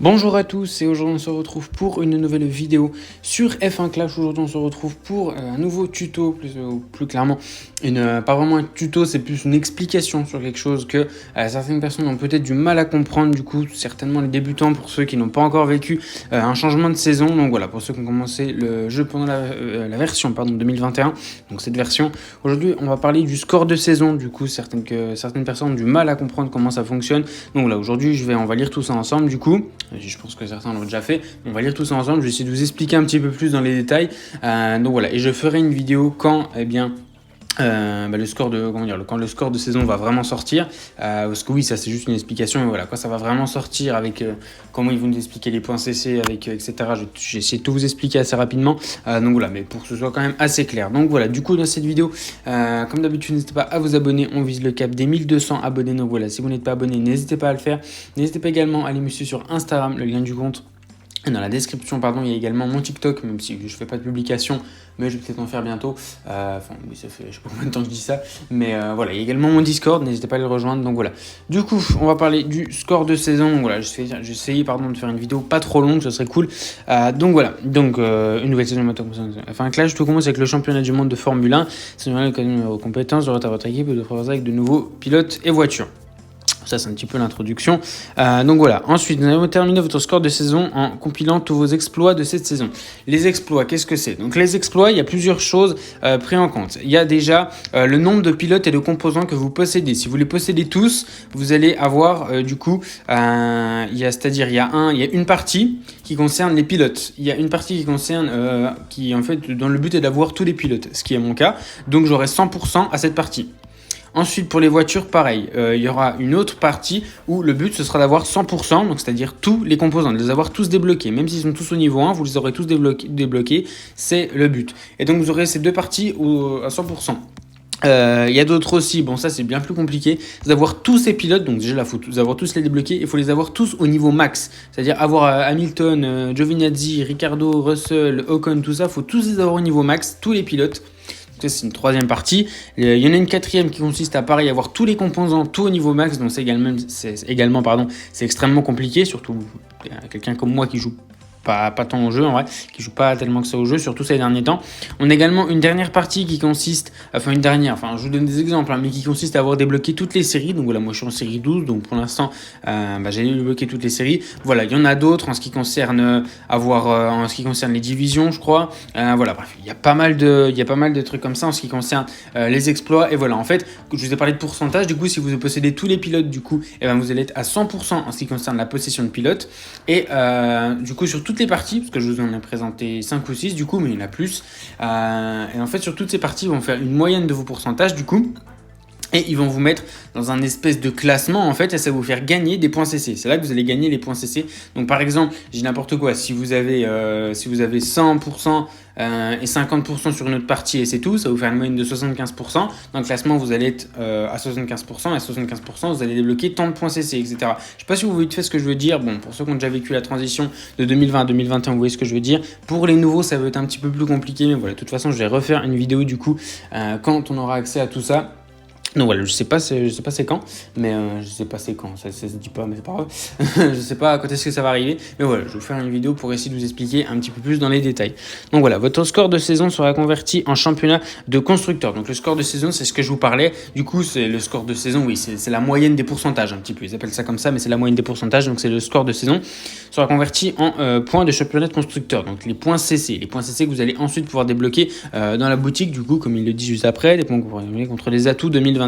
Bonjour à tous et aujourd'hui on se retrouve pour une nouvelle vidéo sur F1 Clash. Aujourd'hui on se retrouve pour un nouveau tuto, plus clairement, pas vraiment un tuto, c'est plus une explication sur quelque chose que certaines personnes ont peut-être du mal à comprendre, du coup certainement les débutants pour ceux qui n'ont pas encore vécu un changement de saison. Donc voilà, pour ceux qui ont commencé le jeu pendant la version 2021, donc cette version, aujourd'hui on va parler du score de saison. Du coup certaines personnes ont du mal à comprendre comment ça fonctionne, donc là aujourd'hui on va lire tout ça ensemble. Du coup je pense que certains l'ont déjà fait. On va lire tout ça ensemble. Je vais essayer de vous expliquer un petit peu plus dans les détails. Donc voilà, et je ferai une vidéo quand, quand le score de saison va vraiment sortir. Parce que oui, ça c'est juste une explication. Mais voilà, quand ça va vraiment sortir avec comment ils vont nous expliquer les points CC, avec etc. J'ai essayé de tout vous expliquer assez rapidement. Donc voilà, mais pour que ce soit quand même assez clair. Donc voilà, du coup dans cette vidéo, comme d'habitude, n'hésitez pas à vous abonner. On vise le cap des 1200 abonnés. Donc voilà, si vous n'êtes pas abonné, n'hésitez pas à le faire. N'hésitez pas également à aller me suivre sur Instagram, le lien du compte dans la description, il y a également mon TikTok, même si je fais pas de publication, mais je vais peut-être en faire bientôt. Oui, ça fait je sais pas combien de temps que je dis ça, mais voilà, il y a également mon Discord, n'hésitez pas à le rejoindre. Donc voilà. Du coup, on va parler du score de saison. Donc voilà, j'ai essayé de faire une vidéo pas trop longue, ça serait cool. Donc voilà, une nouvelle saison de F1 Clash, tout commence avec le championnat du monde de Formule 1. C'est une compétence de retard votre équipe et de travailler avec de nouveaux pilotes et voitures. Ça, c'est un petit peu l'introduction. Donc voilà. Ensuite, nous allons terminer votre score de saison en compilant tous vos exploits de cette saison. Les exploits, qu'est-ce que c'est? Donc les exploits, il y a plusieurs choses prises en compte. Il y a déjà le nombre de pilotes et de composants que vous possédez. Si vous les possédez tous, vous allez avoir il y a une partie qui concerne les pilotes. Il y a une partie qui concerne dont le but est d'avoir tous les pilotes, ce qui est mon cas. Donc j'aurai 100% à cette partie. Ensuite, pour les voitures, pareil, il y aura une autre partie où le but, ce sera d'avoir 100%, donc c'est-à-dire tous les composants, de les avoir tous débloqués. Même s'ils sont tous au niveau 1, vous les aurez tous débloqués, c'est le but. Et donc, vous aurez ces deux parties à 100%. Il y a d'autres aussi, bon ça c'est bien plus compliqué, d'avoir tous ces pilotes, donc déjà il faut avoir tous les débloqués, il faut les avoir tous au niveau max, c'est-à-dire avoir Hamilton, Giovinazzi, Ricciardo, Russell, Ocon, tout ça, il faut tous les avoir au niveau max, tous les pilotes. C'est une troisième partie. Il y en a une quatrième qui consiste à avoir tous les composants, tout au niveau max, donc c'est extrêmement compliqué, surtout quelqu'un comme moi qui joue pas tant au jeu en vrai, qui joue pas tellement que ça au jeu, surtout ces derniers temps. On a également une dernière partie qui consiste, je vous donne des exemples, mais qui consiste à avoir débloqué toutes les séries. Donc voilà, moi je suis en série 12, donc pour l'instant j'ai débloqué toutes les séries. Voilà, il y en a d'autres en ce qui concerne les divisions, je crois. Voilà, bref, il y a pas mal de trucs comme ça en ce qui concerne les exploits. Et voilà, en fait, je vous ai parlé de pourcentage. Du coup, si vous possédez tous les pilotes, du coup, vous allez être à 100% en ce qui concerne la possession de pilotes. Et du coup, sur toutes les parties, parce que je vous en ai présenté 5 ou 6 du coup, mais il y en a plus. Et en fait, sur toutes ces parties, ils vont faire une moyenne de vos pourcentages du coup. Et ils vont vous mettre dans un espèce de classement en fait, et ça va vous faire gagner des points CC. C'est là que vous allez gagner les points CC. Donc par exemple, j'ai n'importe quoi, si vous avez 100% et 50% sur une autre partie et c'est tout, ça va vous faire une moyenne de 75%. Dans le classement, vous allez être à 75%, et à 75%, vous allez débloquer tant de points CC, etc. Je ne sais pas si vous voyez ce que je veux dire. Bon, pour ceux qui ont déjà vécu la transition de 2020 à 2021, vous voyez ce que je veux dire. Pour les nouveaux, ça va être un petit peu plus compliqué, mais voilà, de toute façon, je vais refaire une vidéo du coup quand on aura accès à tout ça. Donc voilà, je sais pas c'est quand, mais je sais pas c'est quand, ça se dit pas, mais c'est pas grave. Je sais pas quand est-ce que ça va arriver, mais voilà, je vais vous faire une vidéo pour essayer de vous expliquer un petit peu plus dans les détails. Donc voilà, votre score de saison sera converti en championnat de constructeurs. Donc le score de saison, c'est ce que je vous parlais. Du coup, c'est le score de saison, oui, c'est la moyenne des pourcentages un petit peu. Ils appellent ça comme ça, mais c'est la moyenne des pourcentages. Donc c'est le score de saison sera converti en points de championnat de constructeurs. Donc les points CC, que vous allez ensuite pouvoir débloquer dans la boutique. Du coup, comme il le dit juste après, les points que vous pourrez gagner contre les atouts 2022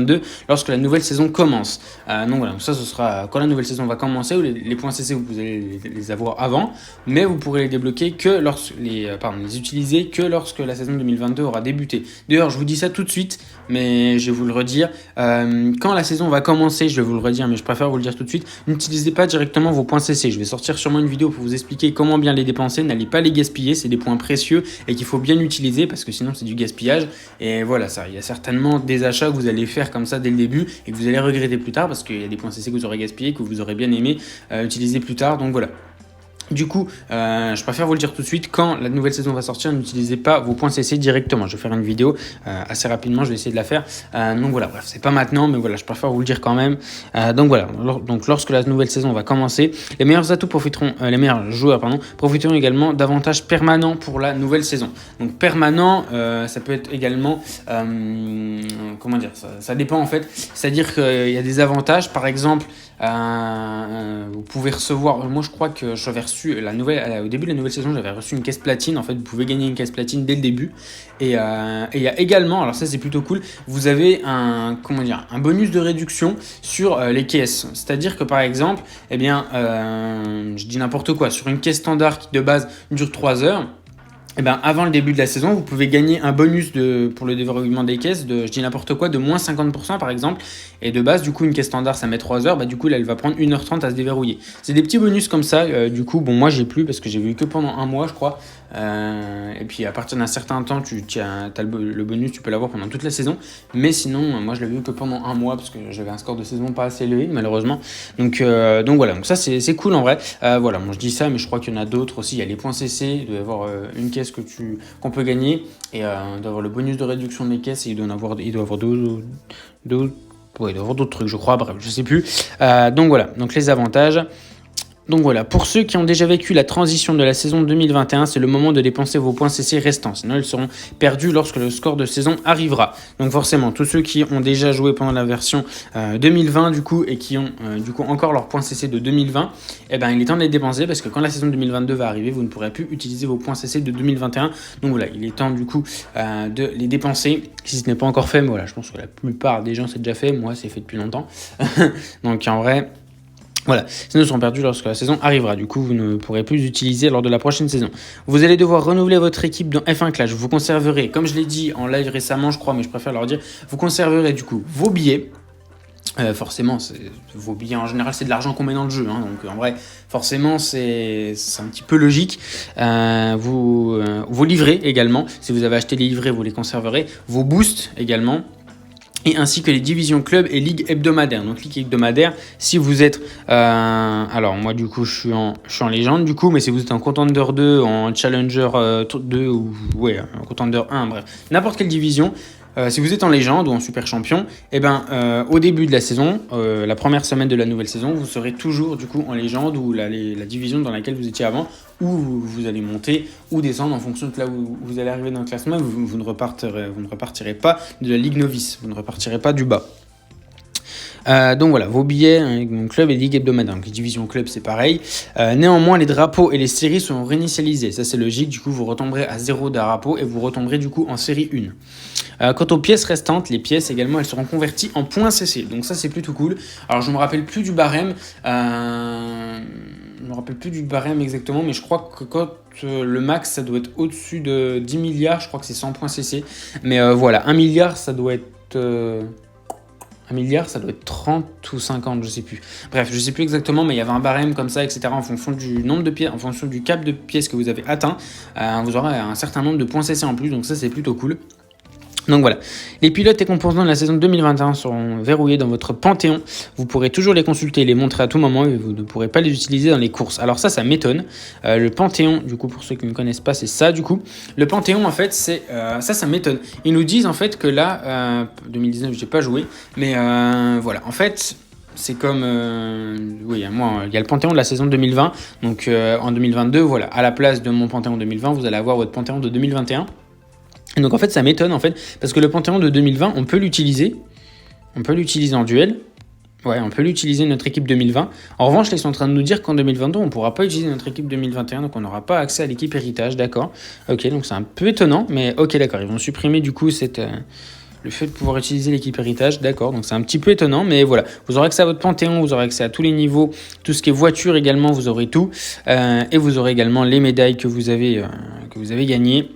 lorsque la nouvelle saison commence. Donc voilà, ça ce sera quand la nouvelle saison va commencer, ou les points CC vous allez les avoir avant, mais vous pourrez les débloquer que les utiliser que lorsque la saison 2022 aura débuté. D'ailleurs, je vous dis ça tout de suite, mais je vais vous le redire. Quand la saison va commencer, je vais vous le redire, mais je préfère vous le dire tout de suite, n'utilisez pas directement vos points CC. Je vais sortir sûrement une vidéo pour vous expliquer comment bien les dépenser. N'allez pas les gaspiller, c'est des points précieux et qu'il faut bien utiliser parce que sinon c'est du gaspillage. Et voilà, il y a certainement des achats que vous allez faire comme ça dès le début et que vous allez regretter plus tard parce qu'il y a des points CC que vous aurez gaspillés, que vous aurez bien aimé utiliser plus tard. Donc voilà. Du coup, je préfère vous le dire tout de suite, quand la nouvelle saison va sortir, n'utilisez pas vos points CC directement. Je vais faire une vidéo assez rapidement, je vais essayer de la faire. Donc voilà, bref, c'est pas maintenant, mais voilà, je préfère vous le dire quand même. Donc voilà, donc lorsque la nouvelle saison va commencer, les meilleurs joueurs profiteront également d'avantages permanents pour la nouvelle saison. Donc permanent, ça peut être également, comment dire, ça dépend en fait. C'est-à-dire qu'il y a des avantages, par exemple, vous pouvez recevoir, moi je crois que j'avais reçu au début de la nouvelle saison, j'avais reçu une caisse platine. En fait, vous pouvez gagner une caisse platine dès le début. Et il y a également, alors ça c'est plutôt cool, vous avez un bonus de réduction sur les caisses. C'est-à-dire que par exemple, je dis n'importe quoi, sur une caisse standard qui de base dure 3 heures, avant le début de la saison, vous pouvez gagner un bonus pour le déverrouillement des caisses de, je dis n'importe quoi, de moins 50% par exemple. Et de base, du coup, une caisse standard, ça met 3 heures. Du coup, là, elle va prendre 1h30 à se déverrouiller. C'est des petits bonus comme ça. Du coup, bon, moi, j'ai plus parce que j'ai vu que pendant un mois, je crois. Et puis, à partir d'un certain temps, t'as le bonus, tu peux l'avoir pendant toute la saison. Mais sinon, moi, je l'ai vu que pendant un mois parce que j'avais un score de saison pas assez élevé, malheureusement. Donc voilà. Donc ça, c'est cool en vrai. Voilà, moi, je dis ça, mais je crois qu'il y en a d'autres aussi. Il y a les points CC. Il doit y avoir une caisse qu'on peut gagner et d'avoir le bonus de réduction des caisses et il doit avoir d'autres trucs, je crois, bref, je sais plus. Donc voilà, donc les avantages. Donc voilà, pour ceux qui ont déjà vécu la transition de la saison 2021, c'est le moment de dépenser vos points CC restants, sinon ils seront perdus lorsque le score de saison arrivera. Donc forcément, tous ceux qui ont déjà joué pendant la version 2020 du coup et qui ont du coup encore leurs points CC de 2020, il est temps de les dépenser parce que quand la saison 2022 va arriver, vous ne pourrez plus utiliser vos points CC de 2021. Donc voilà, il est temps du coup de les dépenser. Si ce n'est pas encore fait, mais voilà, je pense que la plupart des gens c'est déjà fait, moi c'est fait depuis longtemps. Donc en vrai... Voilà, sinon ils seront perdus lorsque la saison arrivera. Du coup, vous ne pourrez plus utiliser lors de la prochaine saison. Vous allez devoir renouveler votre équipe dans F1 Clash. Vous conserverez, comme je l'ai dit en live récemment, je crois, mais je préfère leur dire, vous conserverez du coup vos billets. Forcément, vos billets en général, c'est de l'argent qu'on met dans le jeu. Donc en vrai, forcément, c'est un petit peu logique. Vos livrets également. Si vous avez acheté les livrets, vous les conserverez. Vos boosts également. Et ainsi que les divisions club et ligues hebdomadaires. Donc ligue hebdomadaire, si vous êtes... alors moi du coup je suis en légende du coup, mais si vous êtes en Contender 2, en Challenger 2 ou en Contender 1, bref, n'importe quelle division, si vous êtes en légende ou en super champion, au début de la saison, la première semaine de la nouvelle saison, vous serez toujours du coup en légende ou la division dans laquelle vous étiez avant, où vous allez monter ou descendre en fonction de là où vous allez arriver dans le classement. Vous ne repartirez pas de la ligue novice, vous ne repartirez pas du bas. Donc voilà, vos billets, club et ligue hebdomadaire. Donc les divisions club, c'est pareil. Néanmoins, les drapeaux et les séries sont réinitialisés. Ça, c'est logique. Du coup, vous retomberez à 0 drapeau et vous retomberez du coup en série 1. Quant aux pièces restantes, les pièces également, elles seront converties en points CC. Donc ça, c'est plutôt cool. Alors, je me rappelle plus du barème. Je me rappelle plus du barème exactement, mais je crois que quand le max, ça doit être au-dessus de 10 milliards. Je crois que c'est 100 points CC. Mais voilà, 1 milliard, ça doit être... 1 milliard, ça doit être 30 ou 50, je sais plus. Bref, je sais plus exactement, mais il y avait un barème comme ça, etc. En fonction du nombre de pièces, en fonction du cap de pièces que vous avez atteint, vous aurez un certain nombre de points CC en plus, donc ça c'est plutôt cool. Donc voilà, les pilotes et composants de la saison 2021 seront verrouillés dans votre Panthéon. Vous pourrez toujours les consulter et les montrer à tout moment, mais vous ne pourrez pas les utiliser dans les courses. Alors ça m'étonne. Le Panthéon, du coup, pour ceux qui ne connaissent pas, c'est ça, du coup. Le Panthéon, en fait, c'est ça m'étonne. Ils nous disent, en fait, que là, 2019, j'ai pas joué, mais voilà, en fait... C'est comme, moi, il y a le Panthéon de la saison 2020, donc en 2022, voilà, à la place de mon Panthéon 2020, vous allez avoir votre Panthéon de 2021. Et donc en fait ça m'étonne en fait, parce que le Panthéon de 2020, on peut l'utiliser en duel. Ouais, on peut l'utiliser notre équipe 2020. En revanche, là, ils sont en train de nous dire qu'en 2022, on ne pourra pas utiliser notre équipe 2021, donc on n'aura pas accès à l'équipe héritage, d'accord. Ok, donc c'est un peu étonnant, mais ok, d'accord, ils vont supprimer du coup le fait de pouvoir utiliser l'équipe héritage, d'accord, donc c'est un petit peu étonnant, mais voilà, vous aurez accès à votre Panthéon, vous aurez accès à tous les niveaux, tout ce qui est voiture également, vous aurez tout, et vous aurez également les médailles que vous avez gagnées.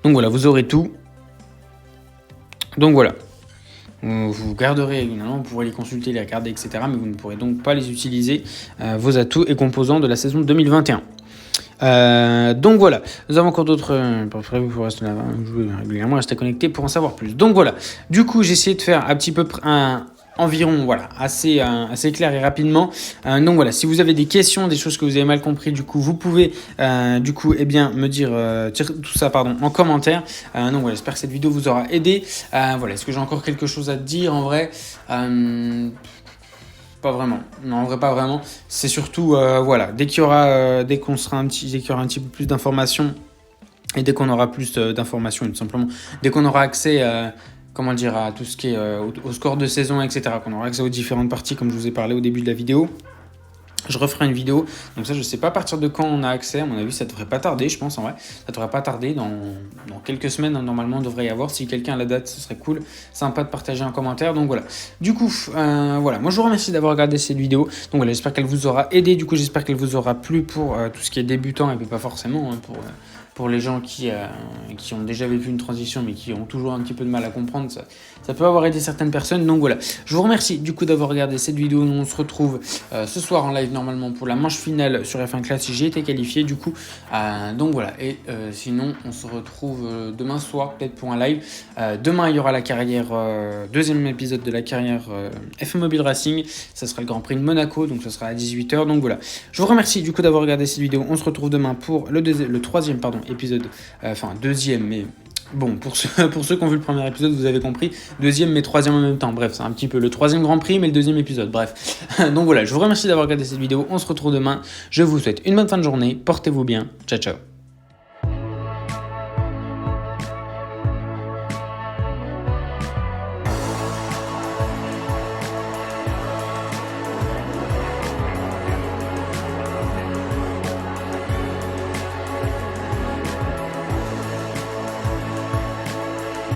Donc voilà, vous aurez tout. Donc voilà. Vous garderez, évidemment, vous pourrez les consulter, les regarder, etc. Mais vous ne pourrez donc pas les utiliser, vos atouts et composants de la saison 2021. Donc voilà, nous avons encore d'autres prévus pour rester là, jouer régulièrement, rester connecté pour en savoir plus. Donc voilà, du coup j'ai essayé de faire un petit peu environ, voilà, assez clair et rapidement. Donc voilà, si vous avez des questions, des choses que vous avez mal compris, du coup, vous pouvez me dire tout ça en commentaire. Donc voilà, j'espère que cette vidéo vous aura aidé. Voilà, est-ce que j'ai encore quelque chose à te dire en vrai? Pas vraiment. Non, en vrai, pas vraiment. C'est surtout, voilà, dès qu'il y aura un petit peu plus d'informations et dès qu'on aura plus d'informations, tout simplement, dès qu'on aura accès à tout ce qui est au score de saison, etc., qu'on aura accès aux différentes parties, comme je vous ai parlé au début de la vidéo, je referai une vidéo. Donc ça, je sais pas à partir de quand on a accès. À mon avis, ça devrait pas tarder, je pense, en vrai. Ça devrait pas tarder. Dans quelques semaines, normalement, on devrait y avoir. Si quelqu'un a la date, ce serait cool. Sympa de partager un commentaire. Donc voilà. Du coup, voilà. Moi, je vous remercie d'avoir regardé cette vidéo. Donc voilà, j'espère qu'elle vous aura aidé. Du coup, j'espère qu'elle vous aura plu pour tout ce qui est débutant et puis pas forcément pour les gens qui ont déjà vécu une transition mais qui ont toujours un petit peu de mal à comprendre, ça peut avoir aidé certaines personnes. Donc voilà, je vous remercie du coup d'avoir regardé cette vidéo. Nous on se retrouve ce soir en live normalement pour la manche finale sur F1 Clash si j'ai été qualifié du coup. Donc voilà, et sinon on se retrouve demain soir peut-être pour un live. Demain il y aura la carrière, deuxième épisode de la carrière F1 Mobile Racing. Ça sera le Grand Prix de Monaco, donc ça sera à 18h. Donc voilà, je vous remercie du coup d'avoir regardé cette vidéo. On se retrouve demain pour le troisième épisode, deuxième, mais bon, pour ceux qui ont vu le premier épisode, vous avez compris, deuxième mais troisième en même temps, bref, c'est un petit peu le troisième Grand Prix mais le deuxième épisode, bref. Donc voilà, je vous remercie d'avoir regardé cette vidéo, on se retrouve demain, je vous souhaite une bonne fin de journée, portez-vous bien, ciao ciao.